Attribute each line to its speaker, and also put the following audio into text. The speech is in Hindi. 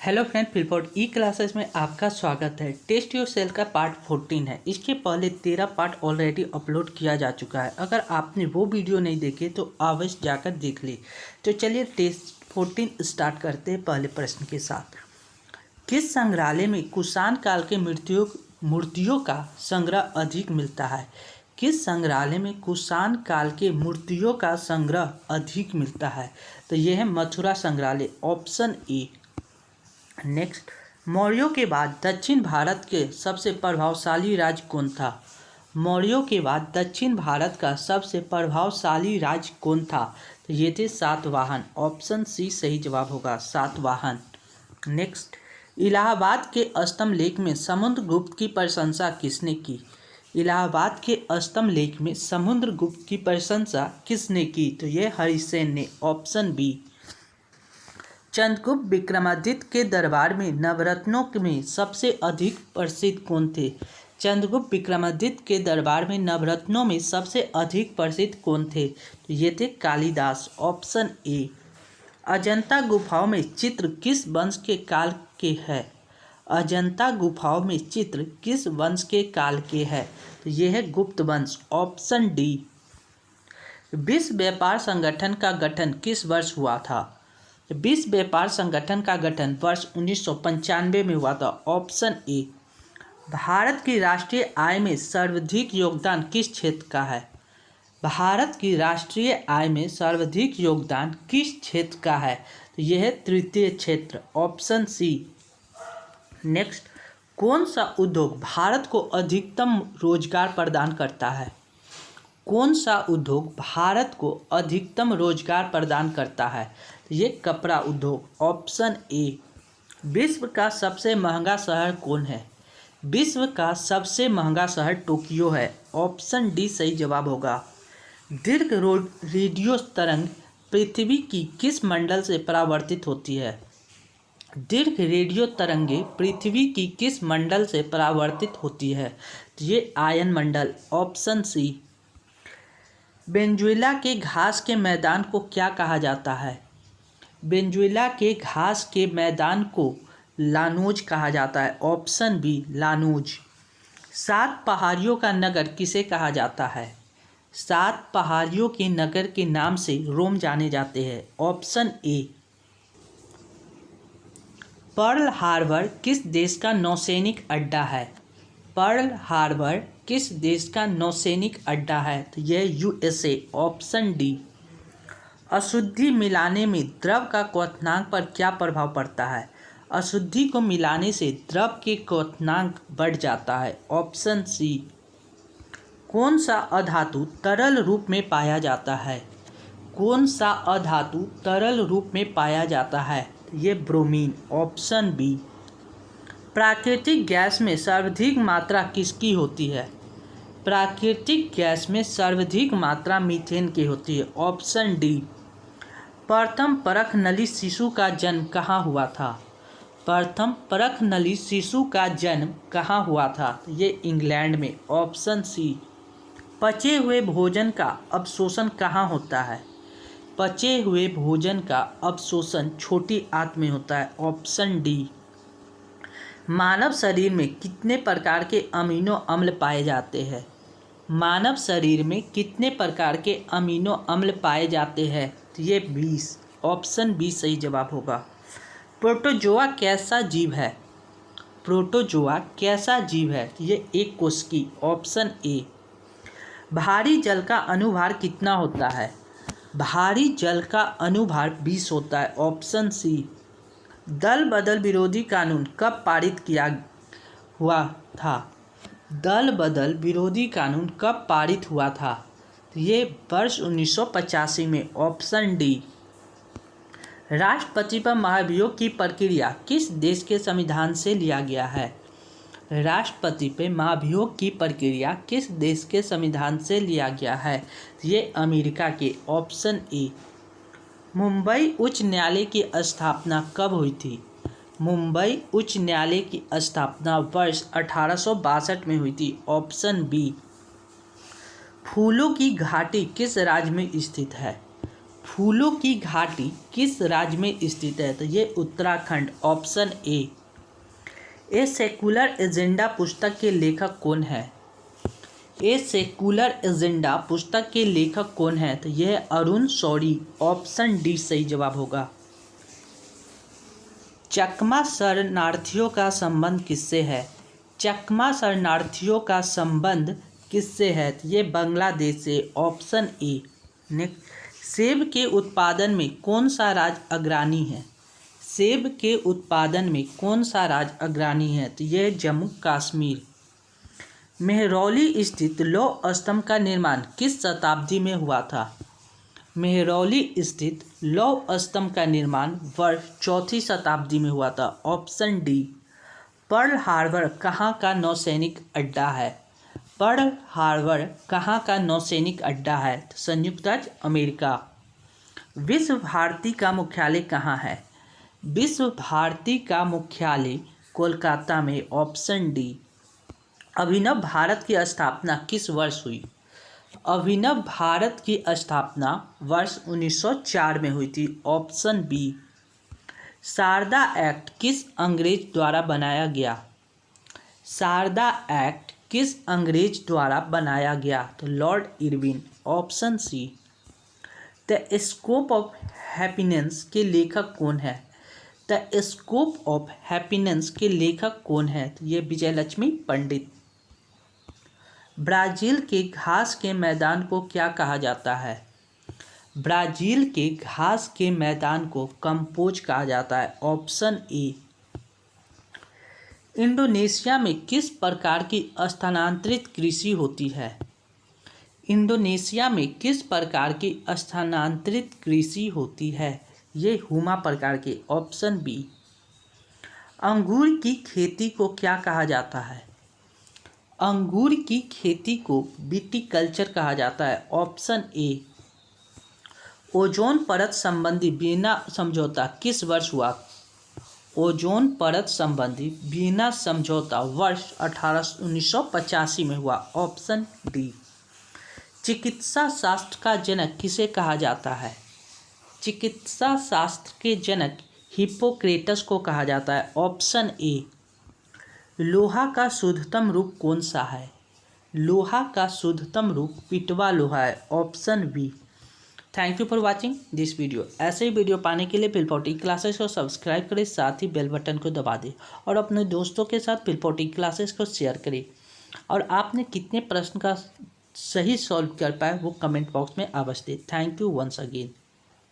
Speaker 1: हेलो फ्रेंड, फिलपोर्ट ई क्लासेस में आपका स्वागत है। टेस्ट योर सेल का पार्ट 14 है। इसके पहले 13 पार्ट ऑलरेडी अपलोड किया जा चुका है। अगर आपने वो वीडियो नहीं देखे तो अवश्य जाकर देख ले। तो चलिए टेस्ट 14 स्टार्ट करते हैं पहले प्रश्न के साथ। किस संग्रहालय में कुषाण काल के मूर्तियों का संग्रह अधिक मिलता है? किस संग्रहालय में कुषाण काल के मूर्तियों का संग्रह अधिक मिलता है? तो यह है मथुरा संग्रहालय, ऑप्शन ए। नेक्स्ट, मौर्यों के बाद दक्षिण भारत के सबसे प्रभावशाली राज्य कौन था? मौर्यों के बाद दक्षिण भारत का सबसे प्रभावशाली राज्य कौन था? तो ये थे सातवाहन, ऑप्शन सी सही जवाब होगा, सातवाहन। नेक्स्ट, इलाहाबाद के स्तंभ लेख में समुद्रगुप्त की प्रशंसा किसने की? इलाहाबाद के स्तंभ लेख में समुद्रगुप्त की प्रशंसा किसने की? तो ये हरिसेन ने, ऑप्शन बी। चंद्रगुप्त विक्रमादित्य के दरबार में नवरत्नों में सबसे अधिक प्रसिद्ध कौन थे? चंद्रगुप्त विक्रमादित्य के दरबार में नवरत्नों में सबसे अधिक प्रसिद्ध कौन थे? तो ये थे कालिदास, ऑप्शन ए। अजंता गुफाओं में चित्र किस वंश के काल के है? अजंता गुफाओं में चित्र किस वंश के काल के है? तो ये है गुप्त वंश, ऑप्शन डी। विश्व व्यापार संगठन का गठन किस वर्ष हुआ था? विश्व व्यापार संगठन का गठन वर्ष 1995 में हुआ था, ऑप्शन ए। भारत की राष्ट्रीय आय में सर्वाधिक योगदान किस क्षेत्र का है? भारत की राष्ट्रीय आय में सर्वाधिक योगदान किस क्षेत्र का है? तो यह है तृतीय क्षेत्र, ऑप्शन सी। नेक्स्ट, कौन सा उद्योग भारत को अधिकतम रोजगार प्रदान करता है? कौन सा उद्योग भारत को अधिकतम रोजगार प्रदान करता है? तो ये कपड़ा उद्योग, ऑप्शन ए। विश्व का सबसे महंगा शहर कौन है? विश्व का सबसे महंगा शहर टोक्यो है, ऑप्शन डी सही जवाब होगा। दीर्घ रेडियो तरंग पृथ्वी की किस मंडल से परावर्तित होती है? दीर्घ रेडियो तरंगे पृथ्वी की किस मंडल से परावर्तित होती है? तो ये आयन मंडल, ऑप्शन सी। वेनेजुएला के घास के मैदान को क्या कहा जाता है? वेनेजुएला के घास के मैदान को लानोज कहा जाता है, ऑप्शन बी लानोज। सात पहाड़ियों का नगर किसे कहा जाता है? सात पहाड़ियों के नगर के नाम से रोम जाने जाते हैं, ऑप्शन ए। पर्ल हार्बर किस देश का नौसैनिक अड्डा है? पर्ल हार्बर किस देश का नौसैनिक अड्डा है? तो यह यूएसए, ऑप्शन डी। अशुद्धि मिलाने में द्रव का क्वथनांक पर क्या प्रभाव पड़ता है? अशुद्धि को मिलाने से द्रव के क्वथनांक बढ़ जाता है, ऑप्शन सी। कौन सा अधातु तरल रूप में पाया जाता है? कौन सा अधातु तरल रूप में पाया जाता है? ये ब्रोमीन, ऑप्शन बी। प्राकृतिक गैस में सर्वाधिक मात्रा किसकी होती है? प्राकृतिक गैस में सर्वाधिक मात्रा मीथेन की होती है, ऑप्शन डी। प्रथम परख नली शिशु का जन्म कहाँ हुआ था? प्रथम परख नली शिशु का जन्म कहाँ हुआ था? ये इंग्लैंड में, ऑप्शन सी। पचे हुए भोजन का अवशोषण कहाँ होता है? पचे हुए भोजन का अवशोषण छोटी आंत में होता है, ऑप्शन डी। मानव शरीर में कितने प्रकार के अमीनो अम्ल पाए जाते हैं? मानव शरीर में कितने प्रकार के अमीनो अम्ल पाए जाते हैं? तो ये 20, ऑप्शन बी सही जवाब होगा। प्रोटोजोआ कैसा जीव है? प्रोटोजोआ कैसा जीव है? तो ये एक कोशिकी, ऑप्शन ए। भारी जल का अनुभार कितना होता है? भारी जल का अनुभार 20 होता है, ऑप्शन सी। दल बदल विरोधी कानून कब पारित किया हुआ था? दल बदल विरोधी कानून कब पारित हुआ था? ये वर्ष 1985 में, ऑप्शन डी। राष्ट्रपति पर महाभियोग की प्रक्रिया किस देश के संविधान से लिया गया है? राष्ट्रपति पे महाभियोग की प्रक्रिया किस देश के संविधान से लिया गया है? ये अमेरिका के, ऑप्शन ए। मुंबई उच्च न्यायालय की स्थापना कब हुई थी? मुंबई उच्च न्यायालय की स्थापना वर्ष 1862 में हुई थी, ऑप्शन बी। फूलों की घाटी किस राज्य में स्थित है? फूलों की घाटी किस राज्य में स्थित है? तो ये Uttarakhand, option a secular agenda पुस्तक के लेखक कौन है? ए सेकुलर एजेंडा पुस्तक के लेखक कौन है? तो यह अरुण शौरी, ऑप्शन डी सही जवाब होगा। चकमा शरणार्थियों का संबंध किससे है? चकमा शरणार्थियों का संबंध किससे है? तो ये बांग्लादेश से, ऑप्शन ए। नेक्स्ट, सेब के उत्पादन में कौन सा राज्य अग्रणी है? सेब के उत्पादन में कौन सा राज्य अग्रणी है? तो यह जम्मू कश्मीर। मेहरौली स्थित लौह स्तंभ का निर्माण किस शताब्दी में हुआ था? मेहरौली स्थित लौह स्तंभ का निर्माण वर्ष 4वीं शताब्दी में हुआ था, ऑप्शन डी। पर्ल हार्बर कहाँ का नौसैनिक अड्डा है? पर्ल हार्बर कहाँ का नौसैनिक अड्डा है? तो संयुक्त राज्य अमेरिका। विश्व भारती का मुख्यालय कहाँ है? विश्व भारती का मुख्यालय कोलकाता में, ऑप्शन डी। अभिनव भारत की स्थापना किस वर्ष हुई? अभिनव भारत की स्थापना वर्ष 1904 में हुई थी, ऑप्शन बी। शारदा एक्ट किस अंग्रेज द्वारा बनाया गया? शारदा एक्ट किस अंग्रेज द्वारा बनाया गया? तो Lord Irwin, option C. The scope of happiness के लेखक कौन है? द स्कोप ऑफ हैप्पीनेस के लेखक कौन है? तो ये विजयलक्ष्मी पंडित। ब्राज़ील के घास के मैदान को क्या कहा जाता है? ब्राज़ील के घास के मैदान को कंपोज कहा जाता है, ऑप्शन ए। इंडोनेशिया में किस प्रकार की स्थानांतरित कृषि होती है? इंडोनेशिया में किस प्रकार की स्थानांतरित कृषि होती है? ये हुमा प्रकार की, ऑप्शन बी। अंगूर की खेती को क्या कहा जाता है? अंगूर की खेती को विटीकल्चर कहा जाता है, ऑप्शन ए। ओजोन परत संबंधी वियना समझौता किस वर्ष हुआ? ओजोन परत संबंधी वियना समझौता वर्ष 1985 में हुआ, ऑप्शन डी। चिकित्सा शास्त्र का जनक किसे कहा जाता है? चिकित्सा शास्त्र के जनक हिप्पोक्रेटस को कहा जाता है, ऑप्शन ए। लोहा का शुद्धतम रूप कौन सा है? लोहा का शुद्धतम रूप पिटवा लोहा है, option B. Thank you for watching this video. ऐसे ही वीडियो पाने के लिए फिलपोटी क्लासेस को सब्सक्राइब करें, साथ ही बेल बटन को दबा दें और अपने दोस्तों के साथ फिलपोटी क्लासेस को शेयर करें। और आपने कितने प्रश्न का सही सॉल्व कर पाए वो कमेंट बॉक्स में अवश्य दें। Thank you once again.